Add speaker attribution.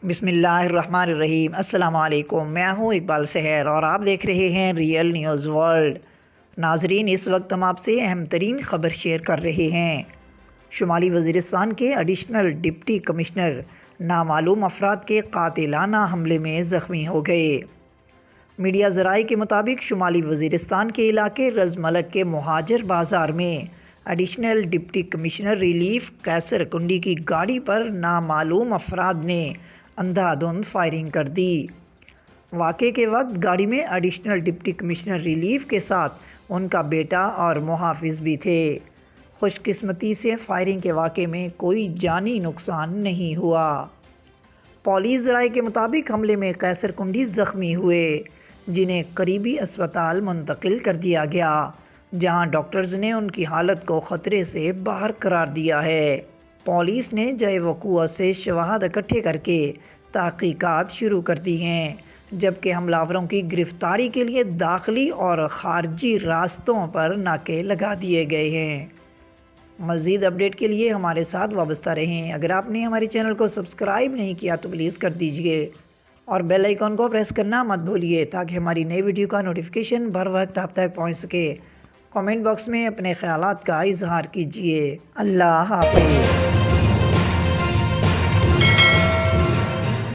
Speaker 1: بسم اللہ الرحمن الرحیم۔ السلام علیکم، میں ہوں اقبال سحر اور آپ دیکھ رہے ہیں ریئل نیوز ورلڈ۔ ناظرین، اس وقت ہم آپ سے اہم ترین خبر شیئر کر رہے ہیں۔ شمالی وزیرستان کے ایڈیشنل ڈپٹی کمشنر نامعلوم افراد کے قاتلانہ حملے میں زخمی ہو گئے۔ میڈیا ذرائع کے مطابق شمالی وزیرستان کے علاقے رزملک کے مہاجر بازار میں ایڈیشنل ڈپٹی کمشنر ریلیف قیصر کنڈی کی گاڑی پر نامعلوم افراد نے اندھا دھند فائرنگ کر دی۔ واقعے کے وقت گاڑی میں ایڈیشنل ڈپٹی کمشنر ریلیف کے ساتھ ان کا بیٹا اور محافظ بھی تھے۔ خوش قسمتی سے فائرنگ کے واقعے میں کوئی جانی نقصان نہیں ہوا۔ پولیس ذرائع کے مطابق حملے میں قیصر کنڈی زخمی ہوئے، جنہیں قریبی اسپتال منتقل کر دیا گیا، جہاں ڈاکٹرز نے ان کی حالت کو خطرے سے باہر قرار دیا ہے۔ پولیس نے جائے وقوع سے شواہد اکٹھے کر کے تحقیقات شروع کر دی ہیں، جبکہ حملہ آوروں کی گرفتاری کے لیے داخلی اور خارجی راستوں پر ناکے لگا دیے گئے ہیں۔ مزید اپڈیٹ کے لیے ہمارے ساتھ وابستہ رہیں۔ اگر آپ نے ہمارے چینل کو سبسکرائب نہیں کیا تو پلیز کر دیجئے اور بیل آئیکن کو پریس کرنا مت بھولیے تاکہ ہماری نئی ویڈیو کا نوٹیفیکیشن بر وقت آپ تک پہنچ سکے۔ کامنٹ باکس میں اپنے خیالات کا اظہار کیجئے۔ اللہ حافظ۔